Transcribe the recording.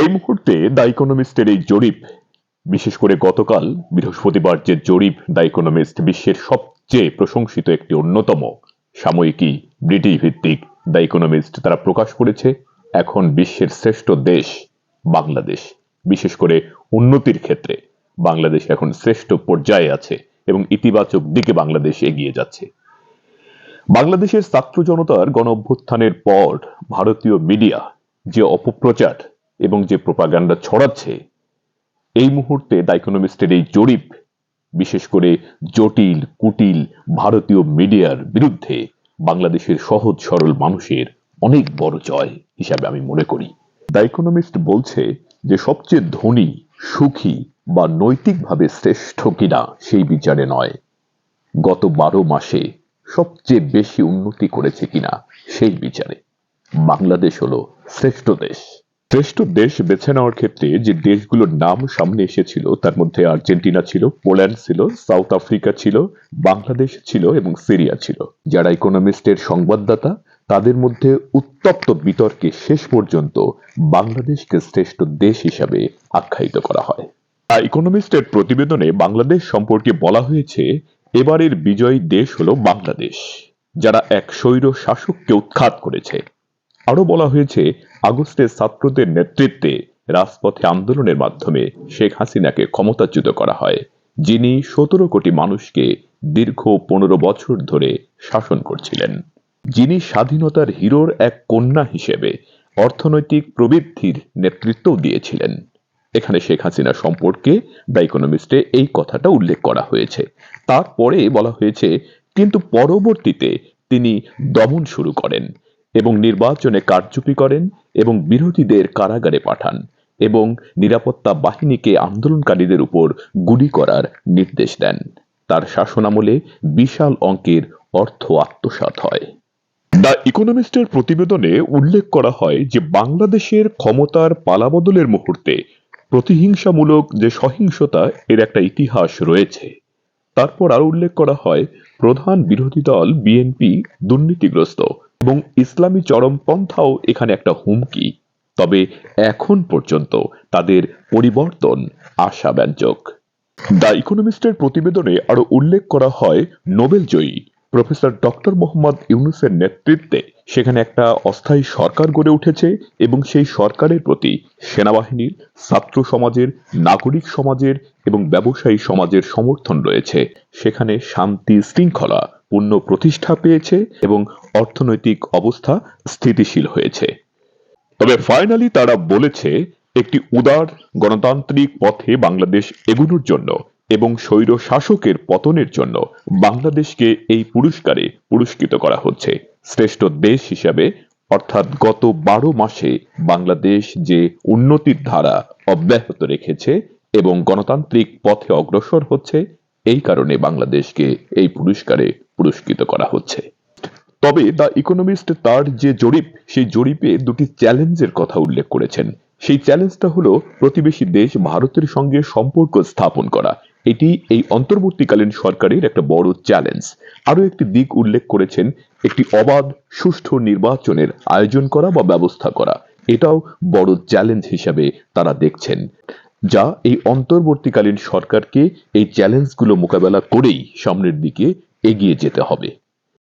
এই মুহূর্তে দ্য ইকোনমিস্টের এই জরিপ, বিশেষ করে গতকাল বৃহস্পতিবার যে জরিপ দ্য ইকোনমিস্ট, বিশ্বের সবচেয়ে প্রশংসিত একটি অন্যতম সাময়িকী ব্রিটিশ ভিত্তিক দ্য ইকোনমিস্ট, তারা প্রকাশ করেছে এখন বিশ্বের শ্রেষ্ঠ দেশ বাংলাদেশ। বিশেষ করে উন্নতির ক্ষেত্রে বাংলাদেশ এখন শ্রেষ্ঠ পর্যায়ে আছে এবং ইতিবাচক দিকে বাংলাদেশ এগিয়ে যাচ্ছে। বাংলাদেশের ছাত্র জনতার গণ অভ্যুত্থানের পর ভারতীয় মিডিয়া যে অপপ্রচার এবং যে প্রোপাগান্ডা ছড়াচ্ছে, এই মুহূর্তে দ্য ইকোনমিস্টের এই জরিপ বিশেষ করে জটিল কুটিল ভারতীয় মিডিয়ার বিরুদ্ধে বাংলাদেশের সহজ সরল মানুষের অনেক বড় জয় হিসাবে আমি মনে করি। দ্য ইকোনমিস্ট বলছে যে সবচেয়ে ধনী, সুখী বা নৈতিকভাবে শ্রেষ্ঠ কিনা সেই বিচারে নয়, গত 12 মাসে সবচেয়ে বেশি উন্নতি করেছে কিনা সেই বিচারে বাংলাদেশ হলো শ্রেষ্ঠ দেশ। শ্রেষ্ঠ দেশ বেছে নেওয়ার ক্ষেত্রে যে দেশগুলোর নাম সামনে এসেছিল তার মধ্যে আর্জেন্টিনা ছিল, পোল্যান্ড ছিল, সাউথ আফ্রিকা ছিল, বাংলাদেশ ছিল এবং সিরিয়া ছিল। যারা ইকোনমিস্টের সংবাদদাতা তাদের মধ্যে উত্তপ্ত বিতর্কে শেষ পর্যন্ত বাংলাদেশকে শ্রেষ্ঠ দেশ হিসাবে আখ্যায়িত করা হয়। ইকোনমিস্টের প্রতিবেদনে বাংলাদেশ সম্পর্কে বলা হয়েছে, এবারের বিজয়ী দেশ হলো বাংলাদেশ, যারা এক স্বৈর শাসককে উৎখাত করেছে। আরো বলা হয়েছে, আগস্টে ছাত্রদের নেতৃত্বে রাজপথে আন্দোলনের মাধ্যমে শেখ হাসিনাকে ক্ষমতাচ্যুত করা হয়, যিনি 17 কোটি মানুষকে দীর্ঘ 15 বছর ধরে শাসন করছিলেন, যিনি স্বাধীনতার হিরোর এক কন্যা হিসেবে অর্থনৈতিক প্রবৃদ্ধির নেতৃত্ব দিয়েছিলেন। এখানে শেখ হাসিনা সম্পর্কে দ্য ইকোনমিস্টে এই কথাটা উল্লেখ করা হয়েছে। তারপরে বলা হয়েছে, কিন্তু পরবর্তীতে তিনি দমন শুরু করেন এবং নির্বাচনে কারচুপি করেন এবং বিরোধীদের কারাগারে পাঠান এবং নিরাপত্তা বাহিনীকে আন্দোলনকারীদের উপর গুলি করার নির্দেশ দেন। তার শাসনামলে বিশাল অঙ্কের অর্থ আত্মসাৎ হয়। দ্য ইকোনমিস্টের প্রতিবেদনে উল্লেখ করা হয় যে বাংলাদেশের ক্ষমতার পালাবদলের মুহূর্তে প্রতিহিংসামূলক যে সহিংসতা এর একটা ইতিহাস রয়েছে। তারপর আরো উল্লেখ করা হয়, প্রধান বিরোধী দল বিএনপি দুর্নীতিগ্রস্ত এবং ইসলামী চরমপন্থাও এখানে একটা হুমকি। তবে এখন পর্যন্ত তাদের পরিবর্তন আশাব্যঞ্জক। দ্য ইকোনমিস্টের প্রতিবেদনে আরো উল্লেখ করা হয়, নোবেলজয়ী প্রফেসর ডক্টর মোহাম্মদ ইউনূসের নেতৃত্বে সেখানে একটা অস্থায়ী সরকার গড়ে উঠেছে এবং সেই সরকারের প্রতি সেনাবাহিনীর, ছাত্র সমাজের, নাগরিক সমাজের এবং ব্যবসায়ী সমাজের সমর্থন রয়েছে। সেখানে শান্তি শৃঙ্খলা পূর্ণ প্রতিষ্ঠা পেয়েছে এবং অর্থনৈতিক অবস্থা স্থিতিশীল হয়েছে। তবে ফাইনালি তারা বলেছে, একটি উদার গণতান্ত্রিক পথে বাংলাদেশ এগোনোর জন্য এবং স্বৈর শাসকের পতনের জন্য বাংলাদেশকে এই পুরস্কারে পুরস্কৃত করা হচ্ছে শ্রেষ্ঠ দেশ হিসাবে। অর্থাৎ গত 12 মাসে বাংলাদেশ যে উন্নতির ধারা অব্যাহত রেখেছে এবং গণতান্ত্রিক পথে অগ্রসর হচ্ছে, এই কারণে বাংলাদেশকে এই পুরস্কারে পুরস্কৃত করা হচ্ছে। তবে দ্য ইকোনমিস্ট তার যে জরিপ, সেই জরিপে দুটি চ্যালেঞ্জের কথা উল্লেখ করেছেন। সেই চ্যালেঞ্জটা হলো প্রতিবেশী দেশ ভারতের সঙ্গে সম্পর্ক স্থাপন করা। এটি এই অন্তর্বর্তীকালীন সরকারের একটা বড় চ্যালেঞ্জ। আরো একটি দিক উল্লেখ করেছেন, একটি অবাধ সুষ্ঠু নির্বাচনের আয়োজন করা বা ব্যবস্থা করা। এটাও বড় চ্যালেঞ্জ হিসাবে তারা দেখছেন, যা এই অন্তর্বর্তীকালীন সরকারকে এই চ্যালেঞ্জগুলো মোকাবেলা করেই সামনের দিকে এগিয়ে যেতে হবে।